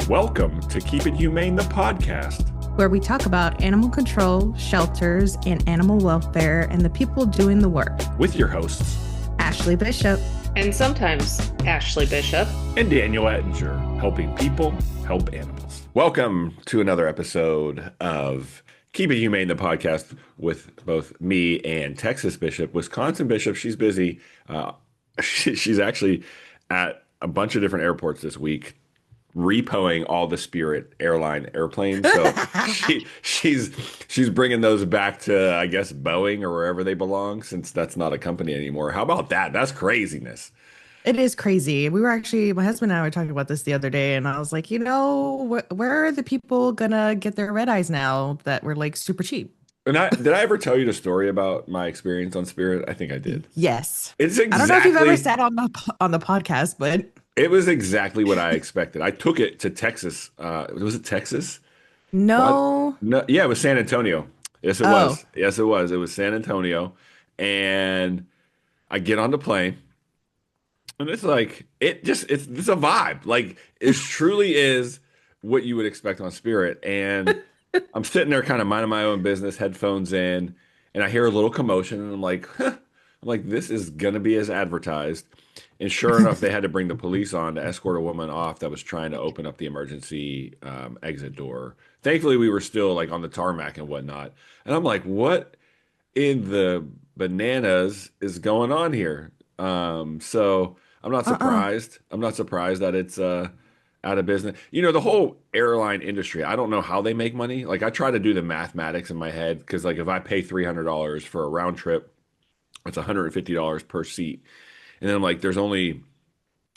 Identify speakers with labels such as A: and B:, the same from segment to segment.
A: Welcome to Keep It Humane, the podcast,
B: where we talk about animal control, shelters, and animal welfare, and the people doing the work.
A: with your hosts,
B: Ashley Bishop.
C: And sometimes Ashley Bishop.
A: and Daniel Ettinger, helping people help animals. Welcome to another episode of Keep It Humane, the podcast, with both me and Texas Bishop. Wisconsin Bishop, she's busy. She's actually at a bunch of different airports this week, repoing all the Spirit airline airplanes. So she's bringing those back to, I guess, Boeing or wherever they belong, since that's not a company anymore. How about that? That's craziness.
B: It is crazy. We were actually, my husband and I were talking about this the other day, and I was like, where are the people gonna get their red eyes now that were like super cheap?
A: And did I ever tell you the story about my experience on Spirit? I think I did.
B: Yes.
A: It's
B: I don't know if you've ever sat on the podcast, but
A: it was exactly what I expected. I took it to Texas. Was it Texas?
B: no.
A: No, yeah, it was San Antonio. Yes, it
B: Oh.
A: was. Yes, it was. It was San Antonio. And I get on the plane, and it's like it's a vibe. Like it truly is what you would expect on Spirit. And I'm sitting there kind of minding my own business, headphones in, and I hear a little commotion, and I'm like, huh. I'm like, this is gonna be as advertised. And sure enough, they had to bring the police on to escort a woman off that was trying to open up the emergency exit door. Thankfully, we were still like on the tarmac and whatnot. And I'm like, what in the bananas is going on here? So I'm not surprised. I'm not surprised that it's out of business. You know, the whole airline industry, I don't know how they make money. Like I try to do the mathematics in my head because like if I pay $300 for a round trip, it's $150 per seat. And then I'm like, there's only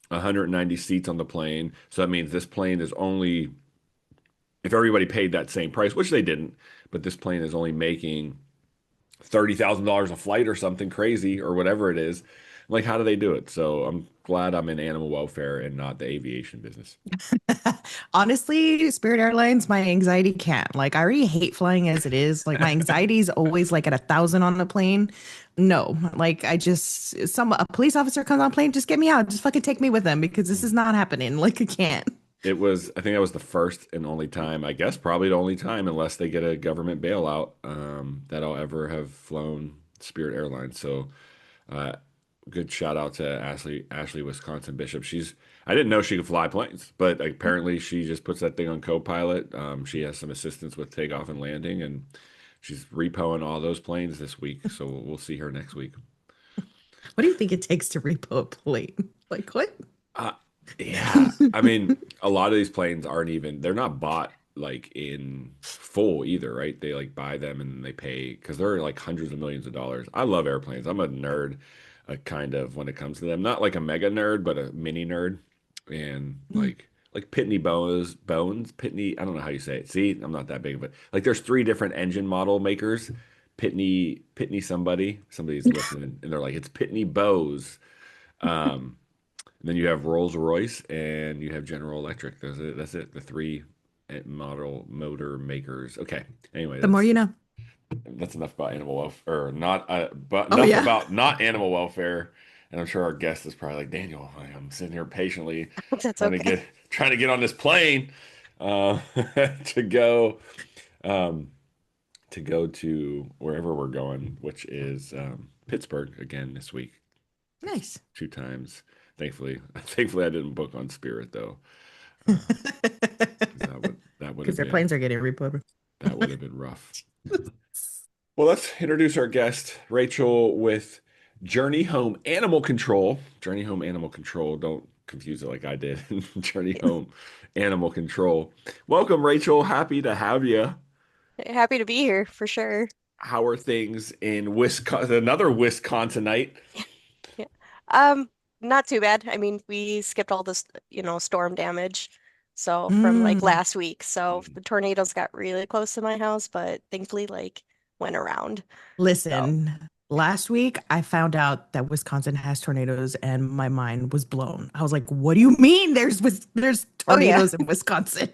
A: 190 seats on the plane. So that means this plane is only, if everybody paid that same price, which they didn't, but this plane is only making $30,000 a flight or something crazy or whatever it is. Like, how do they do it? So I'm glad I'm in animal welfare and not the aviation business.
B: Honestly, Spirit Airlines, my anxiety can't. Like, I already hate flying as it is. Like, my anxiety is always like at 1,000 on the plane. No, like, a police officer comes on plane, just get me out. Just fucking take me with them because this is not happening. Like, I can't.
A: I think that was the first and only time, I guess probably the only time, unless they get a government bailout, that I'll ever have flown Spirit Airlines. So, good shout out to Ashley Wisconsin Bishop. I didn't know she could fly planes, but apparently she just puts that thing on co-pilot. She has some assistance with takeoff and landing, and she's repoing all those planes this week. So we'll see her next week.
B: What do you think it takes to repo a plane? Like, what?
A: Yeah, I mean, a lot of these planes they're not bought like in full either, right? They like buy them and they pay because they're like hundreds of millions of dollars. I love airplanes. I'm a nerd, kind of when it comes to them. Not like a mega nerd, but a mini nerd. And like Pitney Pitney, I don't know how you say it. See, I'm not that big of it. Like there's 3 different engine model makers. Pitney somebody's listening, and they're like, it's Pitney Bowes. And then you have Rolls-Royce and you have General Electric. That's it. The 3 model motor makers. Okay. Anyway,
B: The more you know.
A: that's enough about animal welfare, or not. But enough about not animal welfare. And I'm sure our guest is probably like, Daniel, I'm sitting here patiently
C: That's
A: trying
C: okay.
A: to get on this plane to go to wherever we're going, which is Pittsburgh again this week.
B: Nice.
A: 2 times. Thankfully, I didn't book on Spirit though. That would have
B: Because their
A: been
B: planes are getting repoed.
A: that would have been rough. Well, let's introduce our guest, Rachael, with Journey Home Animal Control. Journey Home Animal Control. Don't confuse it like I did. Journey Home Animal Control. Welcome, Rachael. Happy to have you.
D: Happy to be here for sure.
A: How are things in Wisconsin? Another Wisconsinite.
D: Yeah. Not too bad. I mean, we skipped all this, storm damage. So from like last week. So the tornadoes got really close to my house, but thankfully like went around.
B: Listen, last week I found out that Wisconsin has tornadoes and my mind was blown. I was like, what do you mean there's tornadoes in Wisconsin?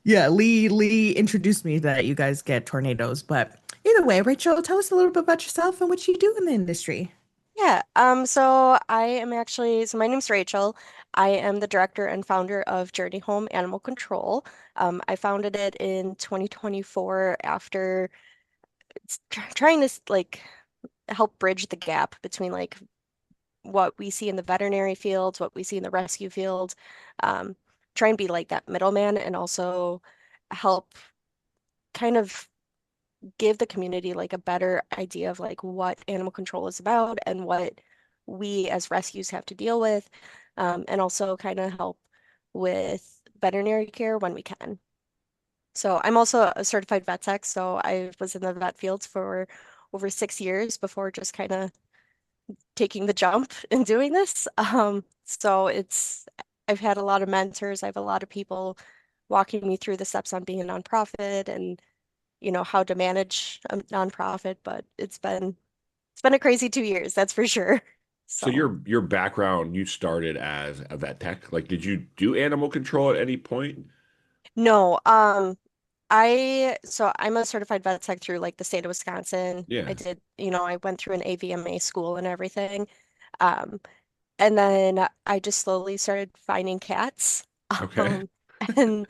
B: Yeah, Lee introduced me that you guys get tornadoes, but either way, Rachel, tell us a little bit about yourself and what you do in the industry.
D: Yeah. So my name's Rachel. I am the director and founder of Journey Home Animal Control. I founded it in 2024 after trying to like help bridge the gap between like what we see in the veterinary field, what we see in the rescue field, um, try and be like that middleman and also help kind of give the community like a better idea of like what animal control is about and what we as rescues have to deal with, and also kind of help with veterinary care when we can. So I'm also a certified vet tech, so I was in the vet fields for over 6 years before just kind of taking the jump and doing this. So I've had a lot of mentors. I have a lot of people walking me through the steps on being a nonprofit and how to manage a nonprofit, but it's been a crazy 2 years, that's for sure.
A: So
D: So
A: your background, you started as a vet tech. Like, did you do animal control at any point?
D: no, I'm a certified vet tech through like the state of Wisconsin.
A: Yeah.
D: I went through an AVMA school and everything. Um, and then I just slowly started finding cats.
A: Okay.
D: Um, and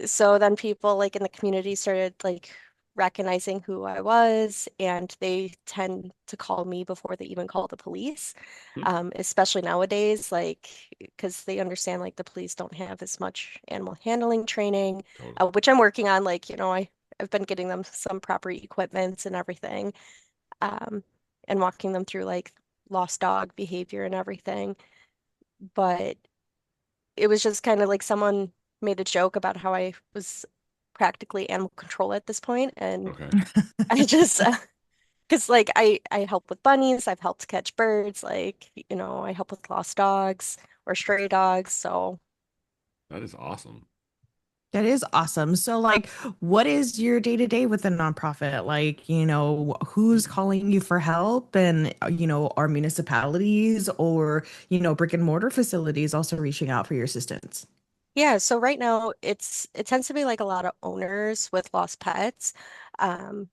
D: so then people like in the community started like recognizing who I was, and they tend to call me before they even call the police.
A: Hmm,
D: Especially nowadays, like because they understand like the police don't have as much animal handling training,
A: totally.
D: which I'm working on. Like, I've been getting them some proper equipment and everything, um, and walking them through like lost dog behavior and everything. But it was just kind of like someone made a joke about how I was practically animal control at this point, and
A: Okay.
D: I just because like I help with bunnies, I've helped catch birds, like I help with lost dogs or stray dogs. So
A: That is awesome.
B: That is awesome. So, like, what is your day to day with a nonprofit? Like, who's calling you for help? And, are municipalities or, brick and mortar facilities also reaching out for your assistance?
D: yeah, so right now it tends to be like a lot of owners with lost pets. Um,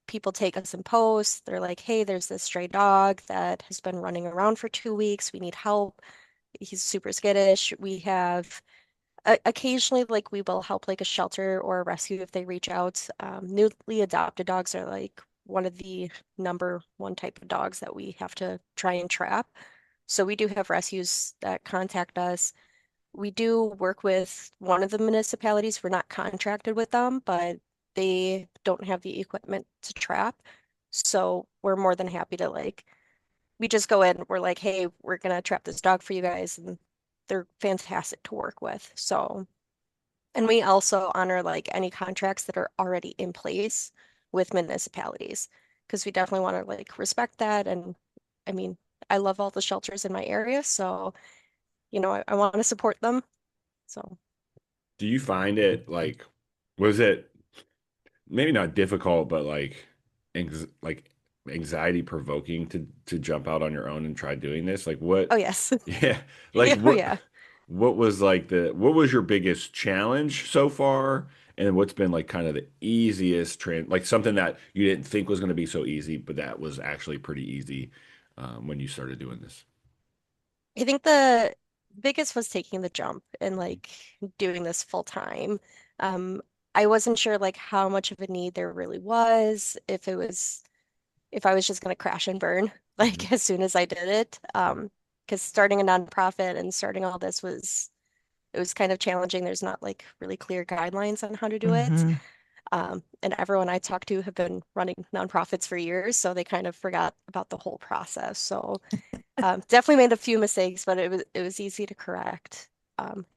D: People take us in posts. They're like, hey, there's this stray dog that has been running around for 2 weeks. We need help. He's super skittish. We have occasionally like we will help like a shelter or a rescue if they reach out. Newly adopted dogs are like one of the number one type of dogs that we have to try and trap. So we do have rescues that contact us. We do work with one of the municipalities. We're not contracted with them, but they don't have the equipment to trap. So we're more than happy to like, we just go in, we're like, hey, we're gonna trap this dog for you guys, and they're fantastic to work with. So, and we also honor like any contracts that are already in place with municipalities because we definitely want to like respect that. And I mean, I love all the shelters in my area, so I want to support them. So,
A: Do you find it like, was it maybe not difficult, but like anxiety provoking to jump out on your own and try doing this? Like
D: oh
A: what?
D: yes.
A: Yeah, like
D: Yeah, oh yeah.
A: what was like what was your biggest challenge so far? And what's been like kind of the easiest like something that you didn't think was going to be so easy, but that was actually pretty easy when you started doing this?
D: I think the biggest was taking the jump and like doing this full time. Um, I wasn't sure like how much of a need there really was, if I was just gonna crash and burn
A: Mhm.
D: like as soon as I did it. Because starting a nonprofit and starting all this it was kind of challenging. There's not like really clear guidelines on how to do it.
B: Hmm.
D: And everyone I talked to have been running nonprofits for years, so they kind of forgot about the whole process. So definitely made a few mistakes, but it was easy to correct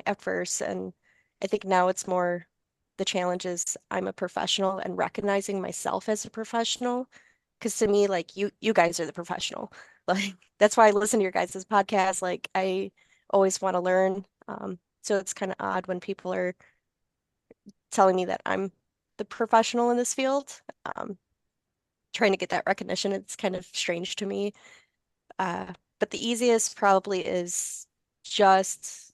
D: at first. And I think now it's more the challenge is I'm a professional and recognizing myself as a professional. Because to me, like you guys are the professional. Like that's why I listen to your guys' podcast. Like I always want to learn. So it's kind of odd when people are telling me that I'm the professional in this field. Trying to get that recognition, it's kind of strange to me. But the easiest probably is just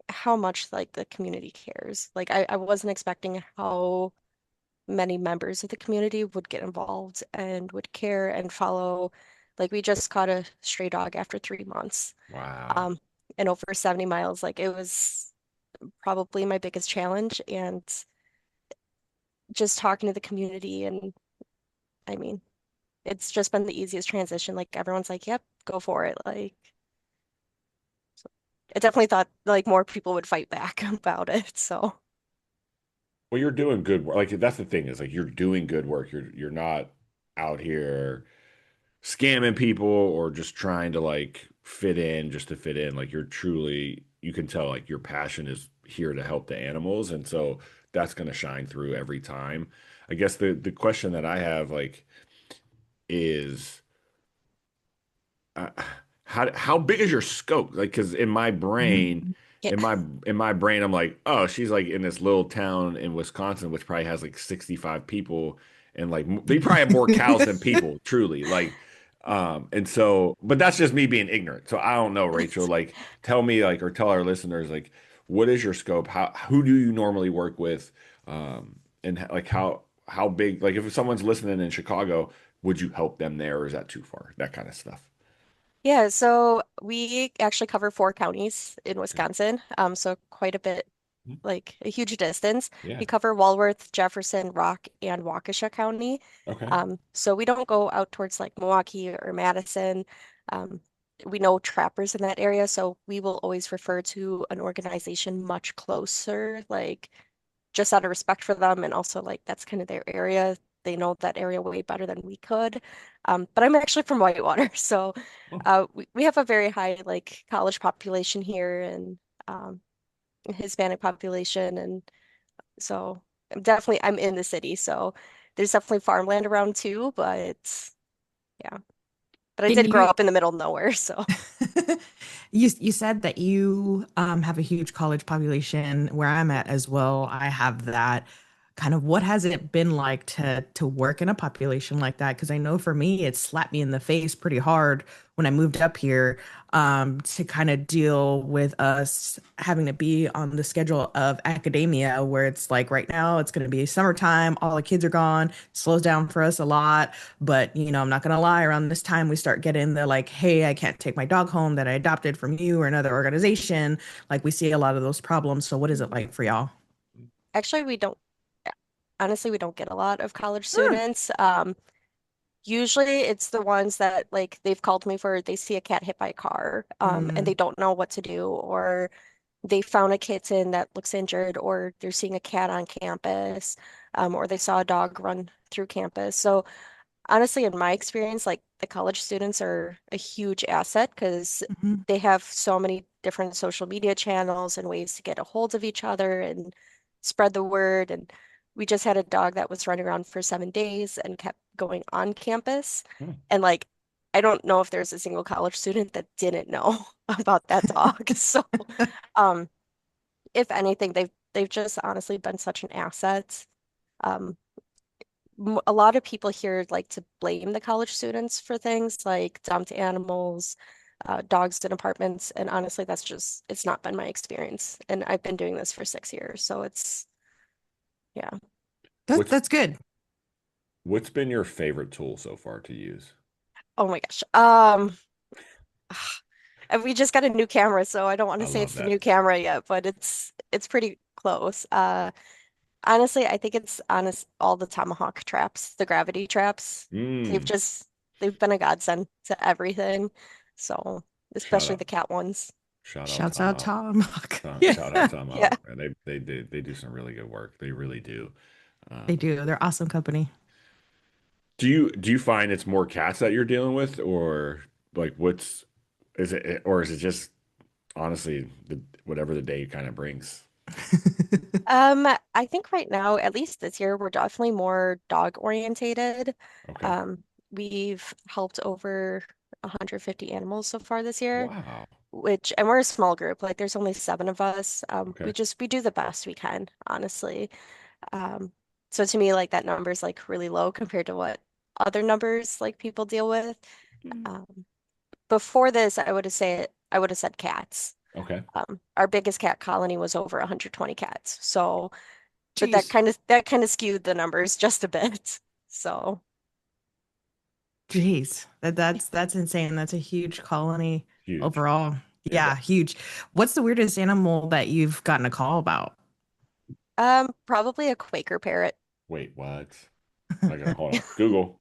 D: how much like the community cares. Like I wasn't expecting how many members of the community would get involved and would care and follow. Like we just caught a stray dog after 3 months.
A: Wow.
D: and over 70 miles. Like it was probably my biggest challenge. And just talking to the community, and I mean, it's just been the easiest transition. Like everyone's like, yep, go for it. Like I definitely thought like more people would fight back about it. So
A: Well, you're doing good work. Like that's the thing is like you're doing good work. You're not out here scamming people or just trying to like fit in just to fit in. Like you're truly, you can tell like your passion is here to help the animals, and so that's going to shine through every time. I guess the question that I have like is uh, how big is your scope? Like, because in my brain,
B: Mhm.
D: yeah.
A: in my brain, I'm like, oh, she's like in this little town in Wisconsin, which probably has like 65 people, and like they probably have more cows than people, truly. Like, and so, but that's just me being ignorant. So I don't know, Rachel. Like, tell me, like, or tell our listeners, like, what is your scope? Who do you normally work with? And like how big? Like, if someone's listening in Chicago, would you help them there, or is that too far? That kind of stuff.
D: Yeah, so we actually cover 4 counties in
A: Okay.
D: Wisconsin. So quite a bit,
A: Hmm.
D: like a huge distance.
A: Yeah.
D: We cover Walworth, Jefferson, Rock, and Waukesha County.
A: Okay.
D: So we don't go out towards like Milwaukee or Madison. Um, we know trappers in that area, so we will always refer to an organization much closer, like just out of respect for them, and also like that's kind of their area. They know that area way better than we could. But I'm actually from Whitewater, so
A: Oh,
D: we have a very high like college population here, and um, Hispanic population, and so I'm in the city, so there's definitely farmland around too, but yeah. But I
B: Can
D: did grow
B: you
D: up in the middle of nowhere, so
B: you said that you have a huge college population where I'm at as well. I have that. Kind of what has it been like to work in a population like that? Because I know for me, it slapped me in the face pretty hard when I moved up here, to kind of deal with us having to be on the schedule of academia, where it's like right now it's going to be summertime, all the kids are gone, slows down for us a lot. But, I'm not gonna lie, around this time we start getting the like, hey, I can't take my dog home that I adopted from you or another organization. Like we see a lot of those problems. So what is it like for y'all?
D: actually we don't honestly we don't get a lot of college
B: Hmm.
D: students. Usually it's the ones that like they've called me for they see a cat hit by a car, and
B: Mm,
D: they don't know what to do, or they found a kitten that looks injured, or they're seeing a cat on campus, or they saw a dog run through campus. So honestly, in my experience, like the college students are a huge asset because
B: mhm.
D: they have so many different social media channels and ways to get a hold of each other and spread the word. And we just had a dog that was running around for 7 days and kept going on campus.
A: oh,
D: And like, I don't know if there's a single college student that didn't know about that dog. So, um, if anything, they've just honestly been such an asset. Um, a lot of people here like to blame the college students for things like dumped animals, dogs in apartments, and honestly, it's not been my experience. And I've been doing this for 6 years, so yeah.
B: That,
A: what's
B: that's good.
A: what's been your favorite tool so far to use?
D: Oh my gosh. And we just got a new camera, so I don't want
A: I
D: to say
A: love
D: it's the
A: that.
D: new camera yet, but it's pretty close. Honestly, I think it's honest all the tomahawk traps, the gravity traps. They've
A: Mm,
D: just they've been a godsend to everything. So,
A: shout
D: especially
A: out,
D: the cat ones.
A: shout out
B: Shouts out
A: Tomahawk.
B: Tom. Yeah,
A: Shout out Tomahawk.
D: Yeah.
A: And they do some really good work. They really do.
B: they
A: Um,
B: do. They're awesome company.
A: do you find it's more cats that you're dealing with, or like what's is it, or is it just honestly whatever the day kind of brings?
D: I think right now, at least this year, we're definitely more dog orientated.
A: Okay.
D: Um, we've helped over 150 animals so far this year,
A: Wow.
D: and we're a small group. Like there's only 7 of us.
A: Okay.
D: We do the best we can, honestly. Um, so to me, like that number is like really low compared to what other numbers like people deal with. Um, Before this, I would have said cats.
A: Okay.
D: Our biggest cat colony was over 120 cats. So, but
B: Jeez.
D: that kind of skewed the numbers just a bit. So,
B: Jeez. That's insane. That's a huge colony
A: Huge.
B: overall.
A: Yeah,
B: Yeah, huge. What's the weirdest animal that you've gotten a call about?
D: Probably a Quaker parrot.
A: wait, what? I gotta hold on. Google.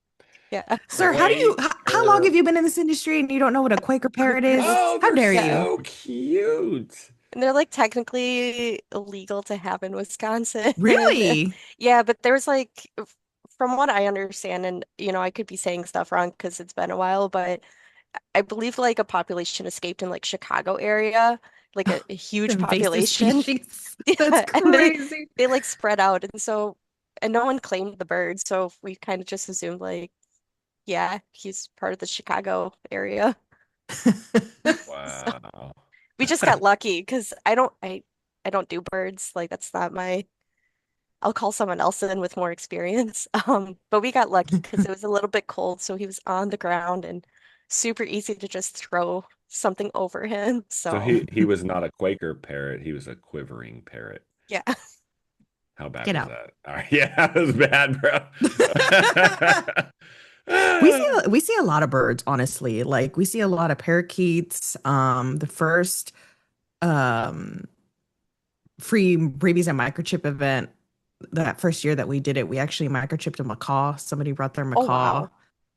D: Yeah.
B: Sir, how long have
A: Quaker.
B: you been in this industry and you don't know what a Quaker parrot is?
A: Oh,
B: How
A: they're
B: dare you?
A: so cute.
D: And they're like technically illegal to have in Wisconsin.
B: Really?
D: Yeah, but there's like, from what I understand, and I could be saying stuff wrong because it's been a while, but I believe like a population escaped in like Chicago area, like a huge
B: Invasive
D: population.
B: species. That's
D: Yeah, and they
B: crazy.
D: they like spread out, and no one claimed the bird, so we kind of just assumed like, yeah, he's part of the Chicago area. So
A: Wow.
D: we just got lucky because I don't do birds. Like that's not my. I'll call someone else in with more experience. But we got lucky because it was a little bit cold, so he was on the ground and super easy to just throw something over him.
A: So
D: So
A: he was not a Quaker parrot. He was a quivering parrot.
D: yeah.
A: How bad
B: Get
A: was
B: out.
A: that? All right. Yeah, that was bad, bro.
B: We see a lot of birds, honestly. Like we see a lot of parakeets. The first um free rabies and microchip event, that first year that we did it, we actually microchipped a macaw. Somebody brought their
D: Oh
B: macaw
D: wow.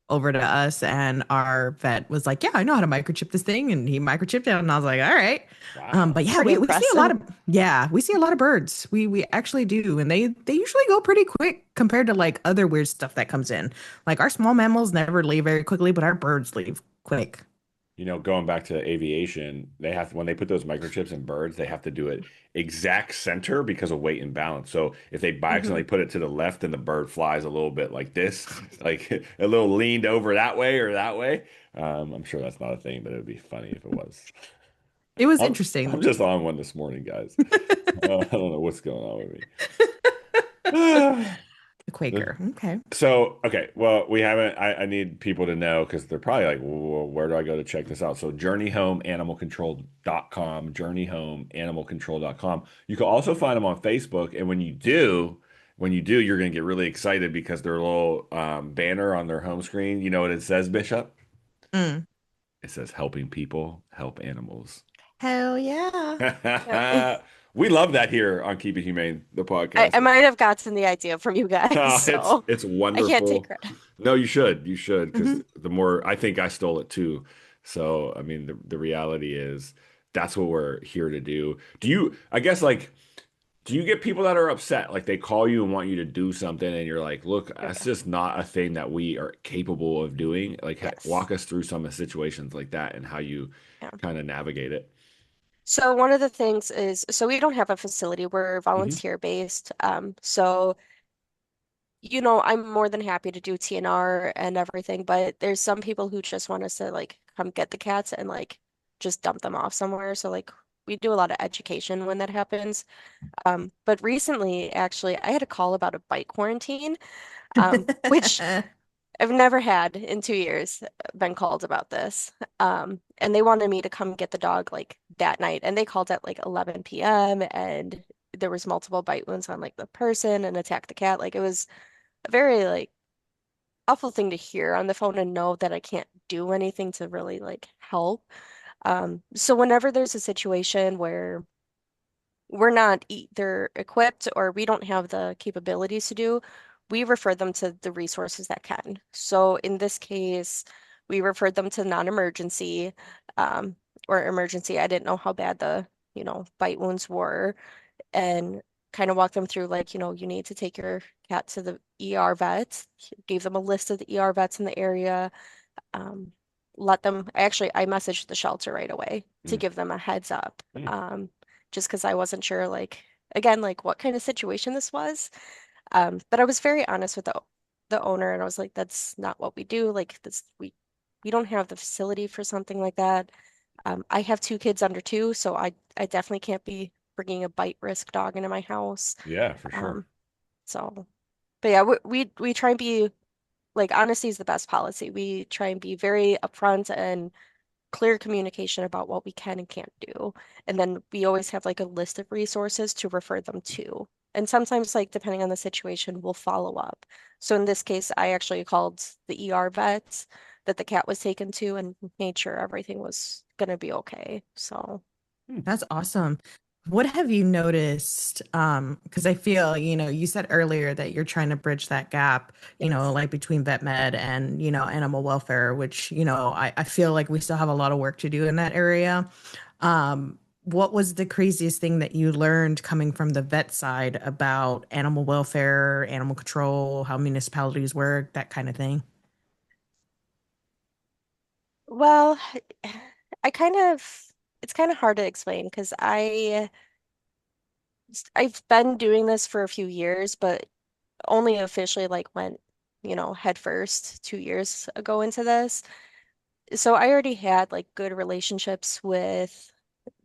B: over to us, and our vet was like, "Yeah, I know how to microchip this thing," and he microchipped it, and I was like, "All right."
A: Wow.
B: But yeah,
D: Pretty
B: we see a lot
D: impressive.
B: of we see a lot of birds. We actually do, and they usually go pretty quick compared to like other weird stuff that comes in. Like our small mammals never leave very quickly, but our birds leave quick.
A: Going back to aviation, they have when they put those microchips in birds, they have to do it exact center because of weight and balance. So if they by
D: Hmm.
A: accidentally put it to the left, then the bird flies a little bit like this, like a little leaned over that way or that way. I'm sure that's not a thing, but it would be funny if it was.
B: It was
A: I'm
B: interesting.
A: just on one this morning, guys. I don't know what's going on with me.
B: The Quaker. Okay.
A: So, okay, well, we haven't. I need people to know because they're probably like, well, where do I go to check this out? So, journeyhomeanimalcontrol.com, journeyhomeanimalcontrol.com. You can also find them on Facebook. And when you do, you're going to get really excited because their little banner on their home screen, you know what it says, Bishop?
B: Mm.
A: It says helping people help animals.
B: Hell yeah.
D: Yeah.
A: We love that here on Keep It Humane, the
D: I
A: podcast.
D: might have gotten the idea from you guys,
A: Oh, it's
D: so
A: it's
D: I can't take
A: wonderful.
D: credit.
A: No, you should, because
B: Hmm.
A: the more I think I stole it too. So, I mean, the reality is that's what we're here to do. I guess like, do you get people that are upset? Like they call you and want you to do something and you're like, look,
D: Oh
A: that's
D: yeah.
A: just not a thing that we are capable of doing. Like
D: Yes.
A: walk us through some of the situations like that and how you
D: Yeah.
A: kind of navigate it.
D: So one of the things is, so we don't have a facility. We're
A: Hmm.
D: volunteer based. So I'm more than happy to do TNR and everything, but there's some people who just want us to like come get the cats and like just dump them off somewhere. So like we do a lot of education when that happens. But recently, actually, I had a call about a bite quarantine, which I've never had in 2 years been called about this. And they wanted me to come get the dog like that night. And they called at like 11 p.m. and there was multiple bite wounds on like the person and attacked the cat. Like it was a very like awful thing to hear on the phone and know that I can't do anything to really like help. So whenever there's a situation where we're not either equipped or we don't have the capabilities to do, we refer them to the resources that can. So in this case, we referred them to non-emergency um, or emergency. I didn't know how bad the, bite wounds were and kind of walked them through like, you need to take your cat to the ER vet, gave them a list of the ER vets in the area, um, I messaged the shelter right away to
A: Mm,
D: give them a heads up.
A: mm.
D: Just because I wasn't sure, like, again, like what kind of situation this was. But I was very honest with the owner, and I was like, "That's not what we do. Like, this we don't have the facility for something like that. I have 2 kids under 2, so I definitely can't be bringing a bite risk dog into my house.
A: Yeah, for sure.
D: Um, so, but yeah, we try and be like honesty is the best policy. We try and be very upfront and clear communication about what we can and can't do. And then we always have like a list of resources to refer them to. And sometimes, like, depending on the situation, we'll follow up. So in this case, I actually called the ER vet that the cat was taken to and made sure everything was going to be okay. So,
B: That's awesome. What have you noticed? Because I feel, you said earlier that you're trying to bridge that gap,
D: yes.
B: like between vet med and, animal welfare, which, I feel like we still have a lot of work to do in that area. What was the craziest thing that you learned coming from the vet side about animal welfare, animal control, how municipalities work, that kind of thing?
D: Well, I kind of, it's kind of hard to explain because I've been doing this for a few years, but only officially like went, head first 2 years ago into this. So I already had like good relationships with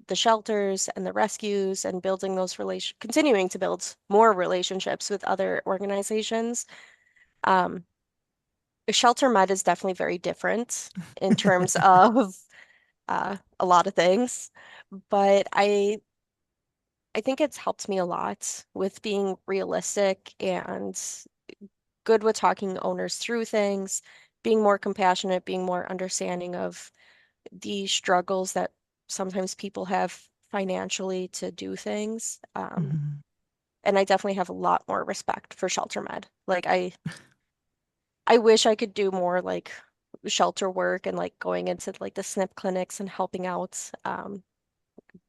D: the shelters and the rescues and building those continuing to build more relationships with other organizations. Um, Shelter med is definitely very different in terms of a lot of things, but I think it's helped me a lot with being realistic and good with talking owners through things, being more compassionate, being more understanding of the struggles that sometimes people have financially to do things.
B: Mhm.
D: And I definitely have a lot more respect for shelter med. Like I wish I could do more like shelter work and like going into like the SNP clinics and helping out.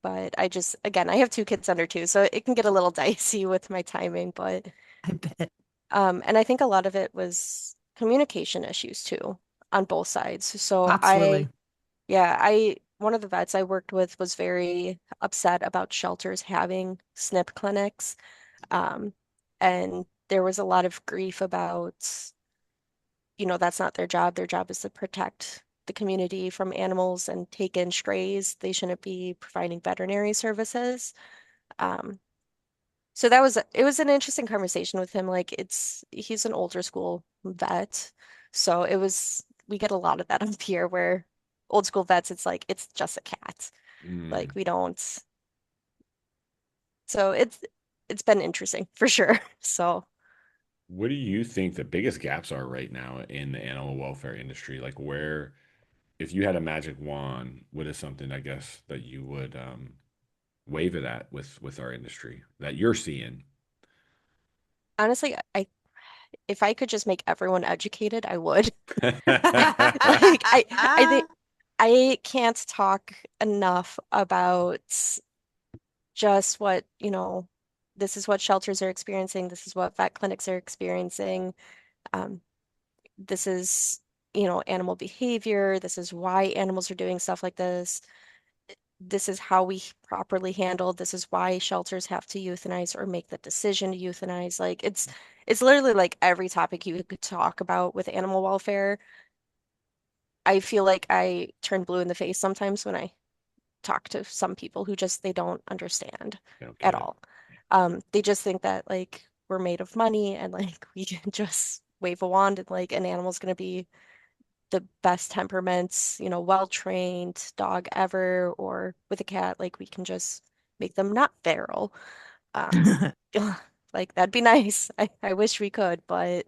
D: But I just, again, I have two kids under two, so it can get a little dicey with my timing. But
B: I bet.
D: and I think a lot of it was communication issues too on both sides. So
B: Absolutely.
D: yeah, one of the vets I worked with was very upset about shelters having SNP clinics. Um, and there was a lot of grief about, that's not their job. Their job is to protect the community from animals and take in strays. They shouldn't be providing veterinary services. Um, so it was an interesting conversation with him. Like he's an older school vet. So we get a lot of that up here where old school vets, it's like, it's just a cat. Like
A: Mm.
D: we don't, so it's been interesting for sure. So
A: What do you think the biggest gaps are right now in the animal welfare industry? Like where, if you had a magic wand, what is something I guess that you would wave it at with our industry that you're seeing?
D: honestly, if I could just make everyone educated, I would. Like I think I can't talk enough about just what, this is what shelters are experiencing, this is what vet clinics are experiencing. Um, this is, animal behavior, this is why animals are doing stuff like this. This is how we properly handle, this is why shelters have to euthanize or make the decision to euthanize. Like it's literally like every topic you could talk about with animal welfare. I feel like I turn blue in the face sometimes when I talk to some people who just they don't understand
A: I don't get
D: at
A: it.
D: all. They just think that like we're made of money and like we can just wave a wand and like an animal's gonna be the best temperaments, well trained dog ever, or with a cat, like we can just make them not feral. Um, like that'd be nice. I wish we could, but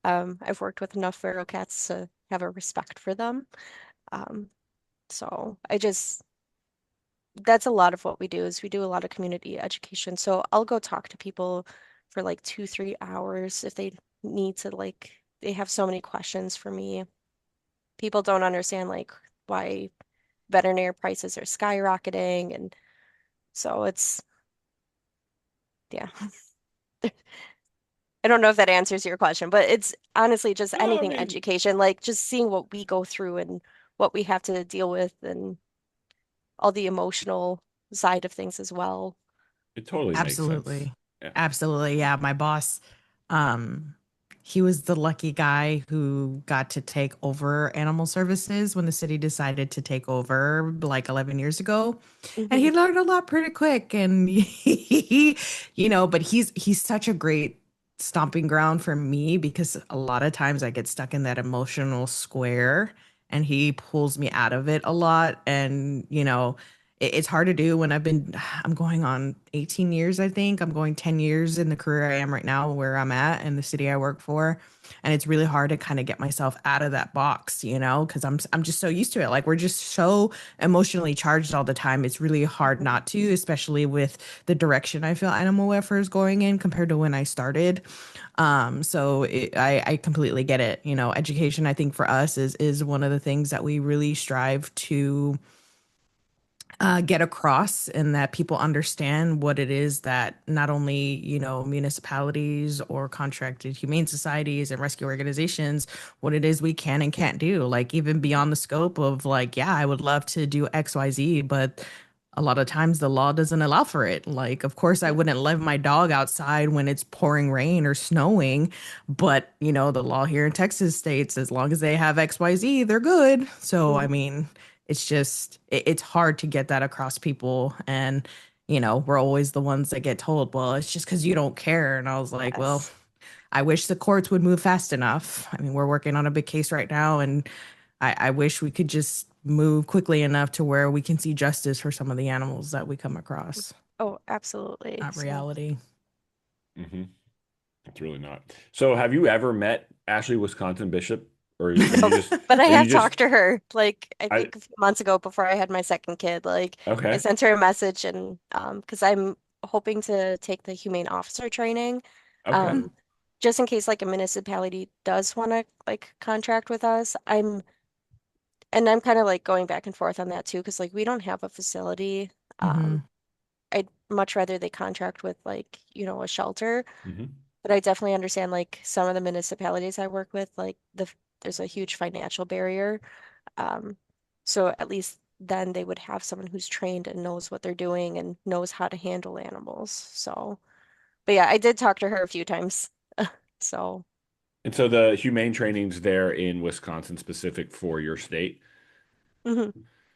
D: I've worked with enough feral cats to have a respect for them. Um, so that's a lot of what we do is we do a lot of community education. So I'll go talk to people for like 2, 3 hours if they need to like they have so many questions for me. People don't understand like why veterinary prices are skyrocketing and so it's yeah. I don't know if that answers your question, but it's honestly just
A: No, I
D: anything
A: mean,
D: education, like just seeing what we go through and what we have to deal with and all the emotional side of things as well.
A: it totally makes sense.
B: Absolutely.
A: Yeah.
B: Absolutely. Yeah. My boss, um, he was the lucky guy who got to take over animal services when the city decided to take over like 11 years ago. And
D: Hmm.
B: he learned a lot pretty quick. And but he's such a great stomping ground for me because a lot of times I get stuck in that emotional square and he pulls me out of it a lot. And, it's hard to do when I'm going on 18 years, I think. I'm going 10 years in the career I am right now, where I'm at in the city I work for. And it's really hard to kind of get myself out of that box, because I'm just so used to it. Like we're just so emotionally charged all the time. It's really hard
D: Mhm.
B: not to, especially with the direction I feel animal welfare is going in compared to when I started. I completely get it. Education, I think for us is one of the things that we really strive to get across, and that people understand what it is that not only, municipalities or contracted humane societies and rescue organizations, what it is we can and can't do. Like even beyond the scope of like, yeah, I would love to do XYZ, but a lot of times the law doesn't allow for it. Like, of course, I
D: Yeah.
B: wouldn't let my dog outside when it's pouring rain or snowing, but the law here in Texas states as long as they have XYZ, they're good. So, I
D: Mhm.
B: mean, it's hard to get that across people. And, we're always the ones that get told, well, it's just because you don't care. And I was like, well,
D: Yes.
B: I wish the courts would move fast enough. I mean, we're working on a big case right now, and I wish we could just move quickly enough to where we can see justice for some of the animals that we come across.
D: Oh, absolutely.
B: Not
D: So,
B: reality.
A: Hmm. It's really not. So have you ever met Ashley Wisconsin Bishop, or are you
D: no,
A: just
D: but I
A: are you
D: have
A: just
D: talked to her like I
A: I
D: think a few months ago before I had my second kid. Like I
A: okay.
D: sent her a message and because I'm hoping to take the humane officer training
A: Okay.
D: um just in case like a municipality does want to like contract with us. I'm kind of like going back and forth on that too because like we don't have a facility. Um
B: Hmm.
D: I'd much rather they contract with like, a shelter.
A: Hmm.
D: But I definitely understand like some of the municipalities I work with, like there's a huge financial barrier. Um, so at least then they would have someone who's trained and knows what they're doing and knows how to handle animals. So, but yeah, I did talk to her a few times. So,
A: And so the humane training's there in Wisconsin specific for your state.
D: mhm,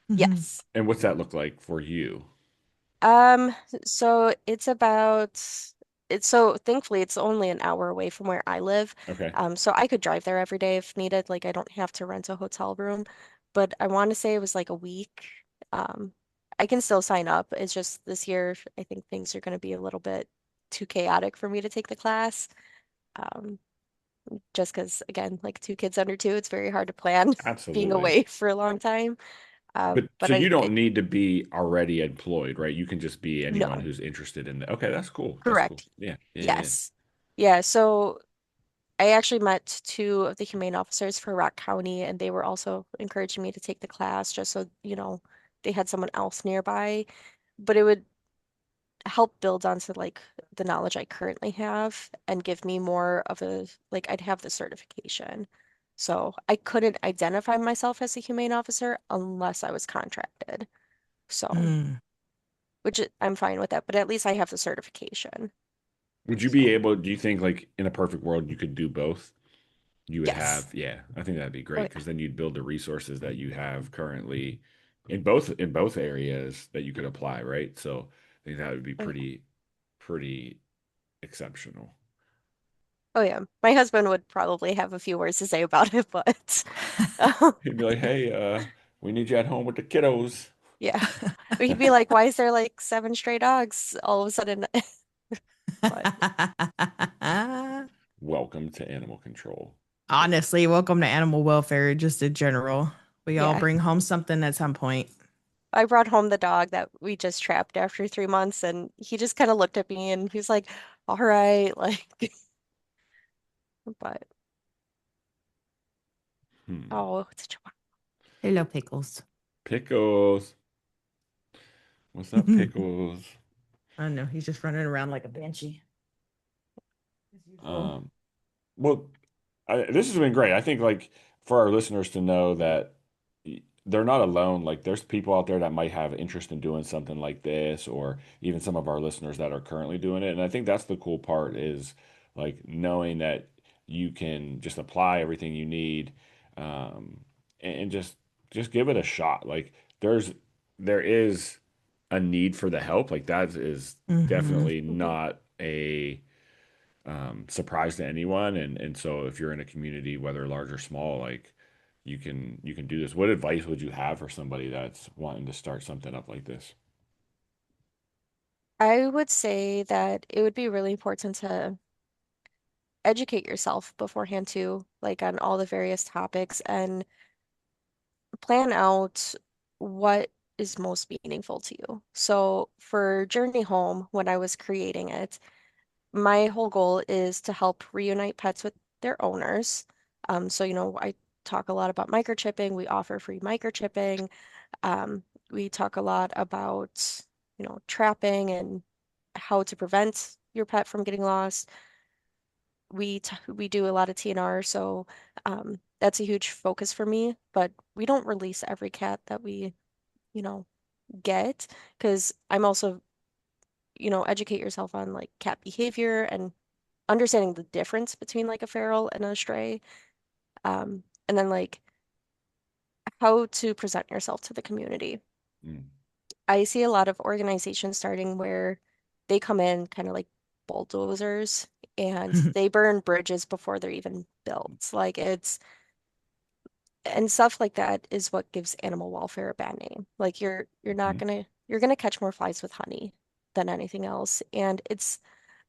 B: Hmm.
D: yes.
A: And what's that look like for you?
D: Um, so so thankfully it's only an hour away from where I live.
A: Okay.
D: So I could drive there every day if needed. Like I don't have to rent a hotel room. But I want to say it was like a week. Um, I can still sign up. It's just this year I think things are going to be a little bit too chaotic for me to take the class. Um, just because again, like two kids under two, it's very hard to plan being
A: Absolutely.
D: away for a long time.
A: But
D: But
A: so you
D: I
A: don't need to be already employed, right? You can just be anyone
D: no,
A: who's interested in that. Okay, that's cool. That's cool.
D: correct.
A: Yeah. Yeah. Yeah.
D: Yes. Yeah, so I actually met two of the humane officers for Rock County, and they were also encouraging me to take the class just so, they had someone else nearby. But it would help build onto like the knowledge I currently have and give me more of like, I'd have the certification. So I couldn't identify myself as a humane officer unless I was contracted. So,
B: Mm.
D: I'm fine with that, but at least I have the certification.
A: Would you be
D: So,
A: able, do you think like in a perfect world you could do both? You would
D: yes.
A: have, yeah, I think that'd be
D: Oh,
A: great
D: yeah.
A: because then you'd build the resources that you have currently in both areas that you could apply, right? So I think that would be
D: Oh, yeah.
A: pretty exceptional.
D: Oh yeah, my husband would probably have a few words to say about it, but
A: He'd be like, "Hey, we need you at home with the kiddos.
D: yeah, but he'd be like, "Why is there like seven stray dogs all of a sudden?" But
A: Welcome to animal control."
B: Honestly, welcome to animal welfare, just in general. We all
D: yeah,
B: bring home something at some point.
D: I brought home the dog that we just trapped after 3 months, and he just kind of looked at me and he was like, "All right," like, but
A: Hmm.
D: oh, it's a chihuahua.
B: Hello, Pickles.
A: Pickles. What's up,
B: I
A: Pickles?
B: don't know. He's just running around like a banshee, as usual.
A: Um, well, this has been great. I think like for our listeners to know that they're not alone. Like there's people out there that might have interest in doing something like this, or even some of our listeners that are currently doing it. And I think that's the cool part is like knowing that you can just apply everything you need, um, and just give it a shot. Like there is a need for the help. Like that is
B: Hmm.
A: definitely
D: Mhm.
A: not a surprise to anyone. And so if you're in a community, whether large or small, like you can do this. What advice would you have for somebody that's wanting to start something up like this?
D: I would say that it would be really important to educate yourself beforehand too, like on all the various topics and plan out what is most meaningful to you. So for Journey Home, when I was creating it, my whole goal is to help reunite pets with their owners. So, I talk a lot about microchipping. We offer free microchipping. Um, we talk a lot about, trapping and how to prevent your pet from getting lost. We do a lot of TNR, so that's a huge focus for me. But we don't release every cat that we, you know, get because I'm also, educate yourself on like cat behavior and understanding the difference between like a feral and a stray. And then like how to present yourself to the community.
A: Mm.
D: I see a lot of organizations starting where they come in kind of like bulldozers and they burn bridges before they're even built. Like it's and stuff like that is what gives animal welfare a bad name. Like you're not
A: Mhm.
D: gonna catch more flies with honey than anything else. And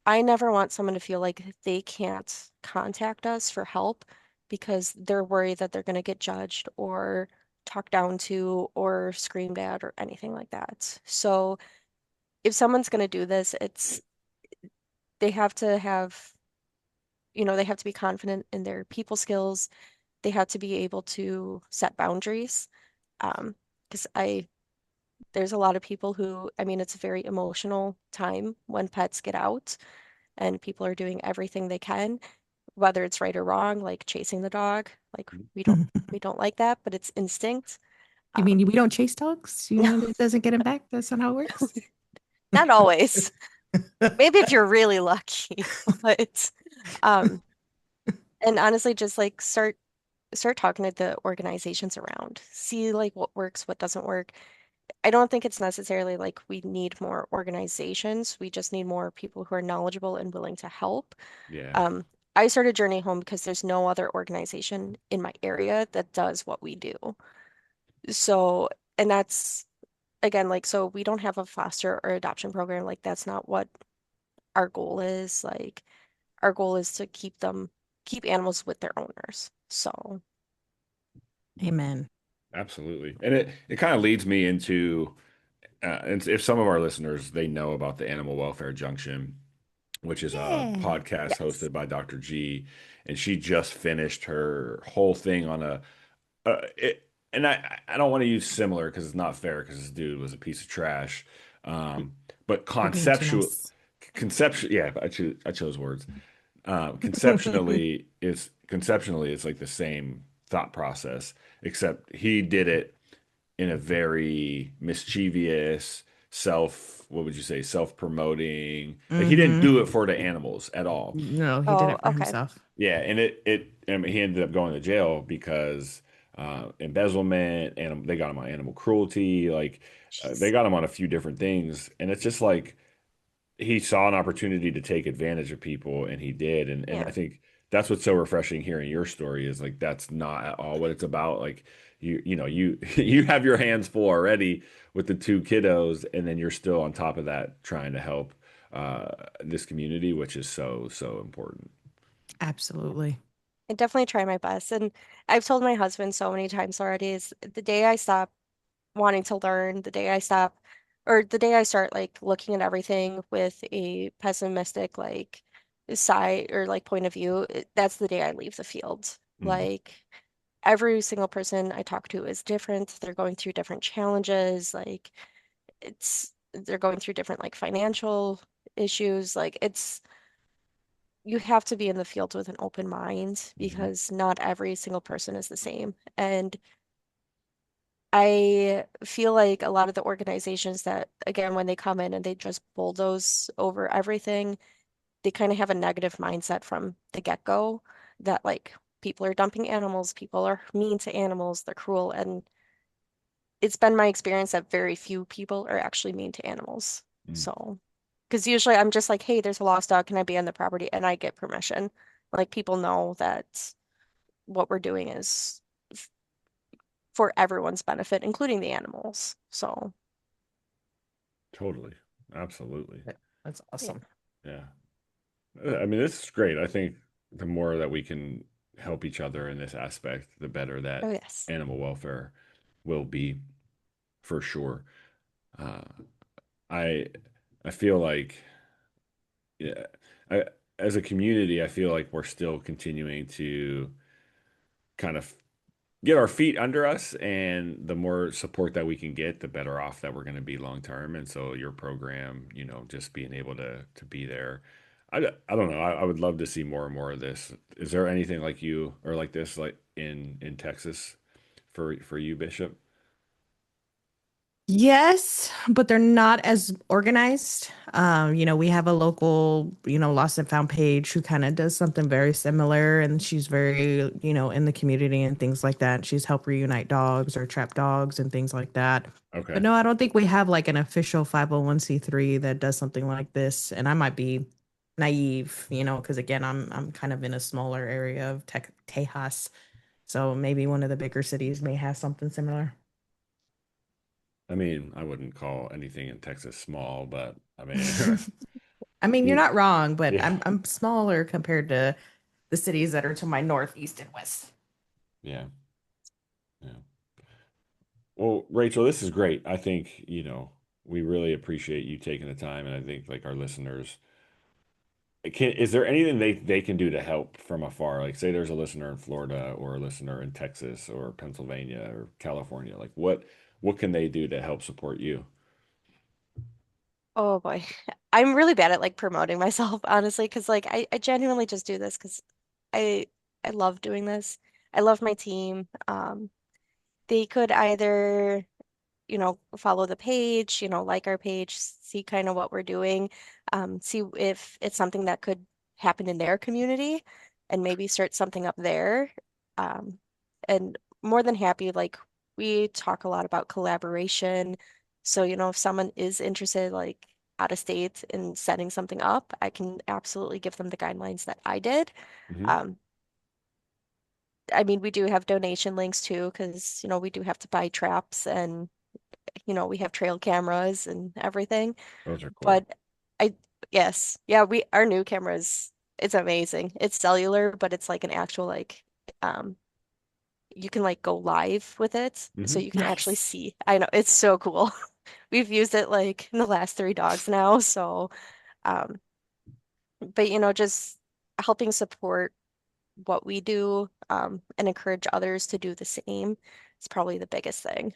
D: I never want someone to feel like they can't contact us for help because they're worried that they're gonna get judged or talked down to or screamed at or anything like that. So if someone's gonna do this, they have to have, they have to be confident in their people skills. They have to be able to set boundaries. Because there's a lot of people who, I mean, it's a very emotional time when pets get out and people are doing everything they can, whether it's right or wrong, like chasing the dog. Like we don't like that, but it's instinct.
B: You mean
D: Um,
B: we don't chase dogs? It doesn't get him back? That's not how it works?
D: not always. Maybe if you're really lucky, but um, and honestly, just like start talking to the organizations around, see like what works, what doesn't work. I don't think it's necessarily like we need more organizations. We just need more people who are knowledgeable and willing to help.
A: Yeah.
D: Um, I started Journey Home because there's no other organization in my area that does what we do. So, and that's again, like, so we don't have a foster or adoption program. Like, that's not what our goal is. Like, our goal is to keep animals with their owners. So,
B: Amen.
A: Absolutely. And it kind of leads me into and if some of our listeners they know about the Animal Welfare Junction, which is a
B: Yeah.
A: podcast
D: yes.
A: hosted by Dr. G, and she just finished her whole thing on and I don't want to use similar because it's not fair because this dude was a piece of trash. Um, but
B: You're being too nice.
A: conceptual, yeah, I chose words. Conceptually it's like the same thought process, except he did it in a very mischievous, what would you say, self-promoting. Like he didn't
B: Hmm.
A: do it for the animals at all.
B: No, he did
D: Oh,
B: it for
D: okay.
B: himself.
A: Yeah, and I mean, he ended up going to jail because embezzlement, and they got him on animal cruelty. Like they
D: Jeez.
A: got him on a few different things, and it's just like he saw an opportunity to take advantage of people and he did. And I
D: Yeah.
A: think that's what's so refreshing hearing your story is like that's not at all what it's about. Like you you have your hands full already with the two kiddos, and then you're still on top of that trying to help this community, which is so important.
B: Absolutely.
D: I definitely try my best. And I've told my husband so many times already is the day I stop wanting to learn, the day I stop, or the day I start like looking at everything with a pessimistic like side or like point of view, that's the day I leave the field.
A: Mm,
D: Like every single person I talk to is different. They're going through different challenges. Like they're going through different like financial issues. Like you have to be in the field with an open mind
A: mhm,
D: because not every single person is the same. And I feel like a lot of the organizations that, again, when they come in and they just bulldoze over everything, they kind of have a negative mindset from the get-go that like people are dumping animals, people are mean to animals, they're cruel. And it's been my experience that very few people are actually mean to animals.
A: mm.
D: So, because usually I'm just like, hey, there's a lost dog, can I be on the property? And I get permission. Like people know that what we're doing is for everyone's benefit, including the animals. So,
A: Totally. Absolutely.
B: That's
D: yeah.
B: awesome.
A: Yeah. I mean, this is great. I think the more that we can help each other in this aspect, the better that
D: Oh, yes.
A: animal welfare will be for sure. Uh, I I feel like yeah, I as a community, I feel like we're still continuing to kind of get our feet under us, and the more support that we can get, the better off that we're going to be long term. And so your program, just being able to be there, I don't know. I would love to see more and more of this. Is there anything like you or like this like in Texas for you, Bishop?
B: Yes, but they're not as organized. We have a local, lost and found page who kind of does something very similar, and she's very, in the community and things like that. She's helped reunite dogs or trap dogs and things like that. But
A: Okay.
B: no, I don't think we have like an official 501(c)(3) that does something like this. And I might be naive, because again, I'm kind of in a smaller area of Tejas, so maybe one of the bigger cities may have something similar.
A: I mean, I wouldn't call anything in Texas small, but I mean,
B: I mean, you're not wrong, but
A: yeah,
B: I'm smaller compared to the cities that are to my north, east, and west.
A: yeah, yeah. Well, Rachel, this is great. I think, we really appreciate you taking the time, and I think like our listeners is there anything they can do to help from afar? Like say there's a listener in Florida or a listener in Texas or Pennsylvania or California. Like what can they do to help support you?
D: Oh boy. I'm really bad at like promoting myself, honestly, because like I genuinely just do this because I I love doing this. I love my team. They could either follow the page, like our page, see kind of what we're doing, see if it's something that could happen in their community and maybe start something up there. Um, and more than happy, like we talk a lot about collaboration. So, if someone is interested, like out of state in setting something up, I can absolutely give them the guidelines that I did.
A: Hmm.
D: Um, I mean, we do have donation links too, because, we do have to buy traps and we have trail cameras and everything.
A: Those are cool.
D: But I, yes, yeah, our new cameras, it's amazing. It's cellular, but it's like an actual um, you can like go live with it, so
A: Hmm.
D: you can actually
B: Nice.
D: see. I know it's so cool. We've used it like in the last 3 dogs now, so um, but just helping support what we do, and encourage others to do the same is probably the biggest thing.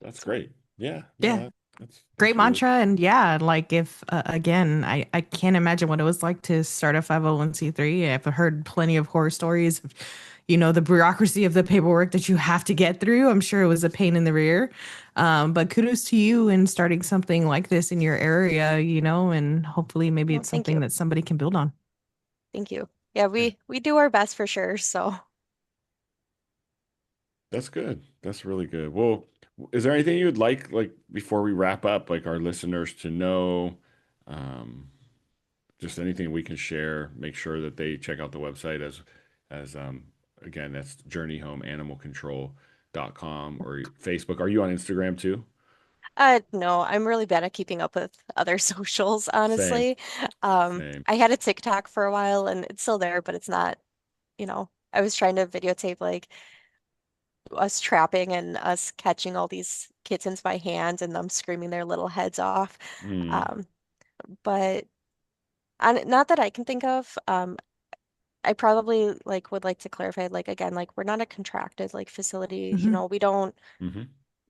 A: That's
D: So,
A: great. Yeah, no,
B: Yeah.
A: that's
B: Great
A: really
B: mantra. And yeah, like if, again, I can't imagine what it was like to start a 501(c)(3). I've heard plenty of horror stories of, the bureaucracy of the paperwork that you have to get through. I'm sure it was a pain in the rear. But kudos to you in starting something like this in your area, and hopefully maybe
D: well,
B: it's
D: thank
B: something
D: you.
B: that somebody can build on.
D: Thank you. Yeah,
A: yeah,
D: we do our best for sure. So,
A: that's good. That's really good. Well, is there anything you would like before we wrap up, like our listeners to know? Um, just anything we can share, make sure that they check out the website as again, that's journeyhomeanimalcontrol.com or Facebook. Are you on Instagram too?
D: no, I'm really bad at keeping up with other socials,
A: Same,
D: honestly.
A: same.
D: I had a TikTok for a while and it's still there, but it's not, I was trying to videotape like us trapping and us catching all these kittens by hand and them screaming their little heads off.
A: Hmm.
D: Um, but not that I can think of. I probably like would like to clarify, like again, like we're not a contracted like facility,
B: Hmm.
D: we don't
A: Hmm.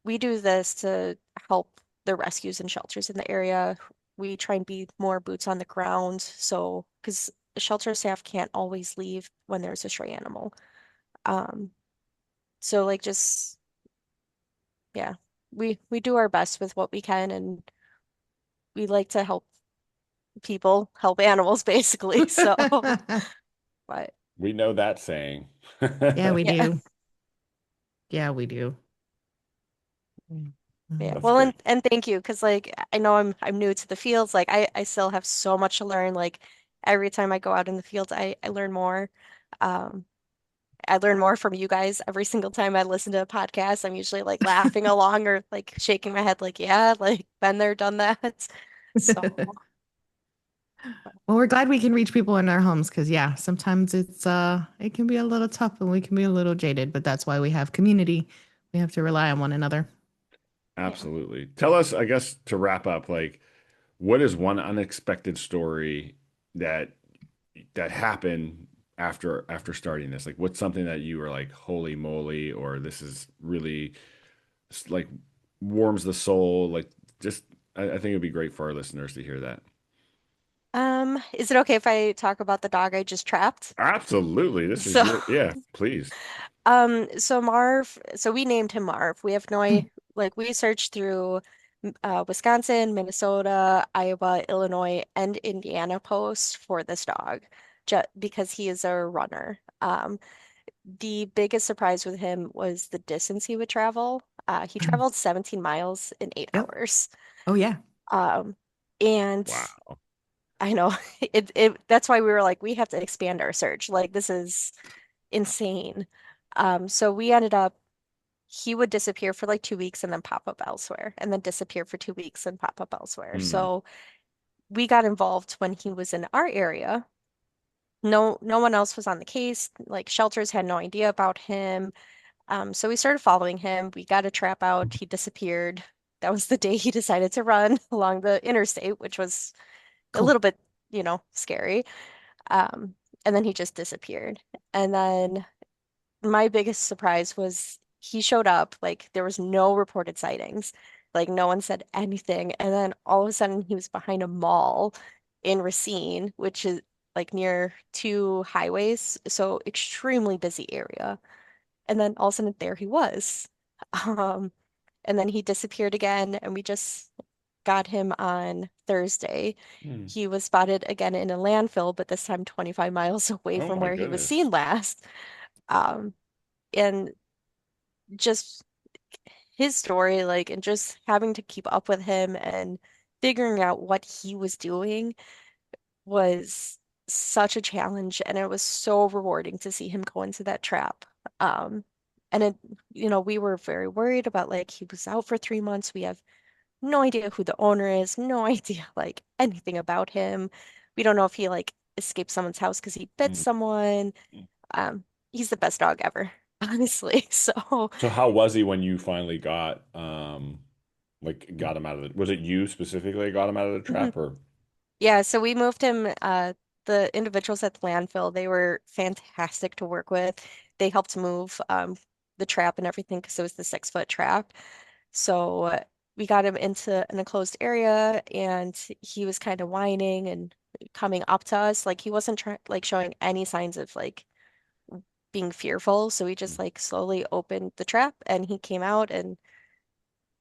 D: we do this to help the rescues and shelters in the area. We try and be more boots on the ground. So, because the shelter staff can't always leave when there's a stray animal. Um, so like just yeah, we do our best with what we can, and we like to help people help animals basically. So, but
A: We know that saying.
B: Yeah, we
D: yeah,
B: do. Yeah, we do.
D: yeah.
B: Mhm.
A: That's
D: Well,
A: great.
D: and thank you, because like I know I'm new to the fields. Like I still have so much to learn. Like every time I go out in the fields, I learn more. Um, I learn more from you guys every single time I listen to a podcast. I'm usually like laughing along or like shaking my head like, yeah, like been there, done that. So,
B: Well, we're glad we can reach people in our homes because yeah, sometimes it can be a little tough and we can be a little jaded, but that's why we have community. We have to rely on one another.
D: yeah.
A: Absolutely. Tell us, I guess, to wrap up, like, what is one unexpected story that happened after starting this? Like, what's something that you were like, holy moly, or this is really like warms the soul? Like, just I think it'd be great for our listeners to hear that.
D: Is it okay if I talk about the dog I just trapped?
A: Absolutely. This is
D: So,
A: your, yeah, please.
D: so Marv, so we named him Marv. We have no,
B: Mm.
D: like we searched through Wisconsin, Minnesota, Iowa, Illinois, and Indiana posts for this dog, just because he is a runner. The biggest surprise with him was the distance he would travel. He traveled 17 miles in eight
B: Yep.
D: hours.
B: Oh yeah.
D: Um, and
A: Wow.
D: I know it that's why we were like, we have to expand our search. Like this is insane. So we ended up he would disappear for like 2 weeks and then pop up elsewhere, and then disappear for 2 weeks and pop up elsewhere.
A: Hmm.
D: So we got involved when he was in our area. No one else was on the case. Like shelters had no idea about him. So we started following him. We got a trap out. He disappeared. That was the day he decided to run along the interstate, which was a
B: Cool.
D: little bit, scary. Um, and then he just disappeared. And then my biggest surprise was he showed up, like there was no reported sightings. Like no one said anything. And then all of a sudden he was behind a mall in Racine, which is like near two highways, so extremely busy area. And then all of a sudden there he was. Um, and then he disappeared again, and we just got him on Thursday.
A: Hmm.
D: He was spotted again in a landfill, but this time 25 miles away
A: Oh
D: from
A: my
D: where he was
A: goodness.
D: seen last. Um, and just his story, like, and just having to keep up with him and figuring out what he was doing was such a challenge. And it was so rewarding to see him go into that trap. Um, and we were very worried about like he was out for 3 months. We have no idea who the owner is, no idea like anything about him. We don't know if he like escaped someone's house because he bit
A: Hmm.
D: someone. Um, he's the best dog ever, honestly. So,
A: So how was he when you finally got him out of was it you specifically that got him out of the
D: mhm.
A: trap or
D: Yeah, so we moved him, the individuals at the landfill, they were fantastic to work with. They helped move the trap and everything because it was the 6 foot trap. So we got him into an enclosed area, and he was kind of whining and coming up to us. Like he wasn't trying like showing any signs of like being fearful. So we just like slowly opened the trap, and he came out, and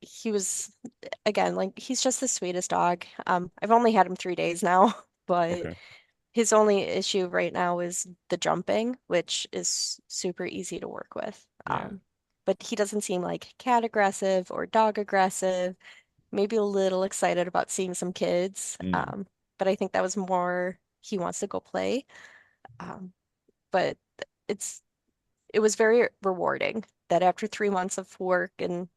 D: he was again like he's just the sweetest dog. I've only had him 3 days now, but
A: okay.
D: his only issue right now is the jumping, which is super easy to work with.
A: Yeah.
D: But he doesn't seem like cat aggressive or dog aggressive, maybe a little excited about seeing some kids.
A: Mm.
D: But I think that was more he wants to go play. Um, but it's it was very rewarding that after 3 months of work, and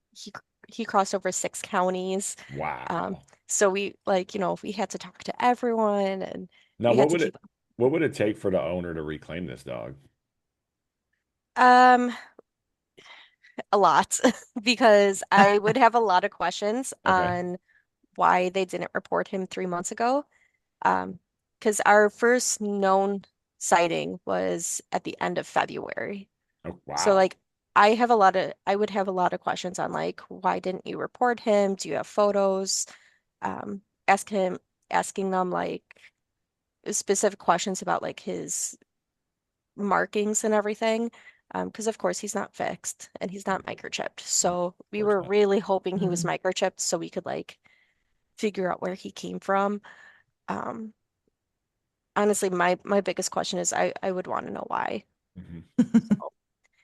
D: he crossed over 6 counties. Um,
A: Wow.
D: so we like, we had to talk to everyone, and
A: Now
D: we had to keep
A: what would it take for the owner to reclaim this dog?
D: um a lot because I would have a lot of questions
A: Okay.
D: on why they didn't report him 3 months ago. Because our first known sighting was at the end of February.
A: Oh,
D: So
A: wow.
D: like I would have a lot of questions on like why didn't you report him? Do you have photos? Um, ask him asking them like specific questions about like his markings and everything. Because of course he's not fixed and he's not microchipped.
A: Of
D: So we
A: course
D: were
A: not.
D: really hoping he was
B: Mm.
D: microchipped so we could like figure out where he came from. Um, honestly, my biggest question is I would want to know why.
A: Mhm.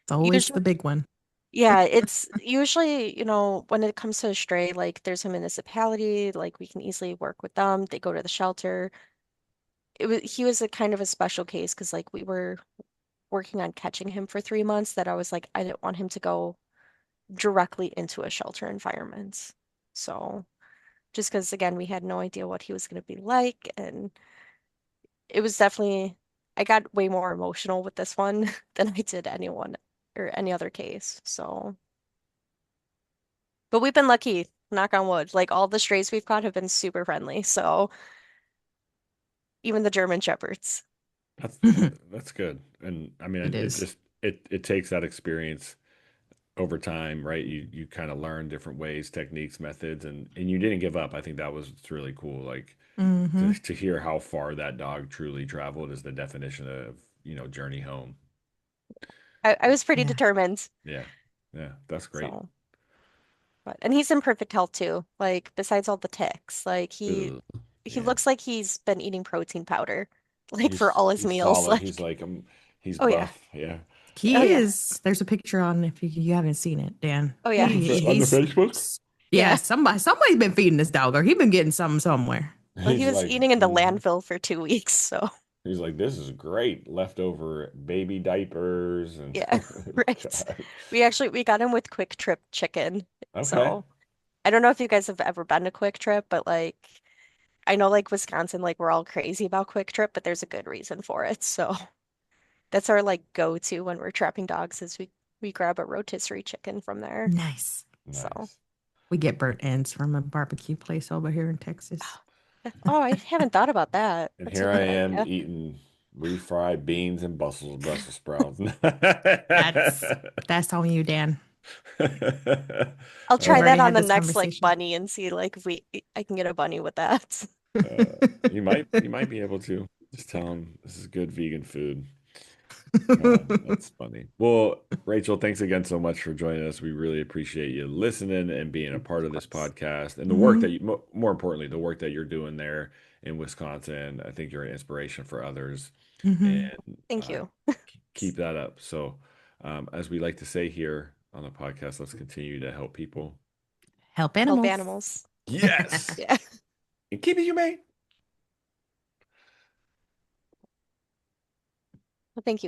B: It's always
D: Usually,
B: the big one.
D: yeah, it's usually, when it comes to a stray, like there's a municipality, like we can easily work with them. They go to the shelter. He was a kind of a special case because like we were working on catching him for 3 months that I was like, I didn't want him to go directly into a shelter environment. So just because, again, we had no idea what he was going to be like. And it was definitely, I got way more emotional with this one than I did anyone or any other case. So, but we've been lucky, knock on wood. Like all the strays we've caught have been super friendly. So even the German Shepherds.
A: That's that's good. And I mean,
B: It
A: it
B: is.
A: just it takes that experience over time, right? You kind of learn different ways, techniques, methods, and you didn't give up. I think that was really cool. Like
B: Hmm.
A: to hear how far that dog truly traveled is the definition of, journey home.
D: I was pretty
B: Yeah.
D: determined.
A: Yeah. Yeah, that's great.
D: So, but and he's in perfect health too. Like besides all the ticks, like
A: Ugh.
D: he
A: Yeah.
D: looks like he's been eating protein powder, like for
A: He's
D: all his
A: he's
D: meals.
A: solid. He's
D: Like,
A: like he's
D: oh yeah,
A: buff. Yeah.
D: oh
B: He
D: yeah,
B: is. There's a picture on if you haven't seen it, Dan.
D: oh yeah.
A: On the
B: He's
A: Facebook?
B: yeah,
D: Yeah.
B: somebody's been feeding this dog or he been getting some somewhere.
D: Well, he
A: He's
D: was
A: like,
D: eating in the landfill for 2 weeks, so
A: he's like, this is great. Leftover baby diapers and
D: yeah, right.
A: God.
D: We got him with Quick Trip chicken.
A: Okay.
D: So I don't know if you guys have ever been to Quick Trip, but like I know like Wisconsin, like we're all crazy about Quick Trip, but there's a good reason for it. So that's our like go-to when we're trapping dogs is we grab a rotisserie chicken from there.
B: Nice.
D: So
A: Nice.
B: We get burnt ends from a barbecue place over here in Texas.
D: oh, I haven't thought about that.
A: And
D: That's a
A: here I
D: good
A: am
D: idea.
A: eating refried beans and Brussels sprouts.
B: That's that's on you, Dan.
D: I'll
B: We've
D: try
A: Uh,
D: that
B: already
D: on
B: had
D: the
B: this
D: next like
B: conversation.
D: bunny and see like if we I can get a bunny with that.
A: you might be able to just tell them this is good vegan food. That's funny. Well, Rachel, thanks again so much for joining us. We really appreciate you listening and being a part
B: Of
A: of this
B: course.
A: podcast and the work
B: Hmm.
A: that more importantly, the work that you're doing there in Wisconsin. I think you're an inspiration for others,
B: Hmm.
A: and
D: Thank you.
A: keep that up. So, as we like to say here on the podcast, let's continue to help people.
B: Help
D: Help
B: animals.
D: animals.
A: Yes,
D: Yeah.
A: and keep it humane.
D: Well, thank you.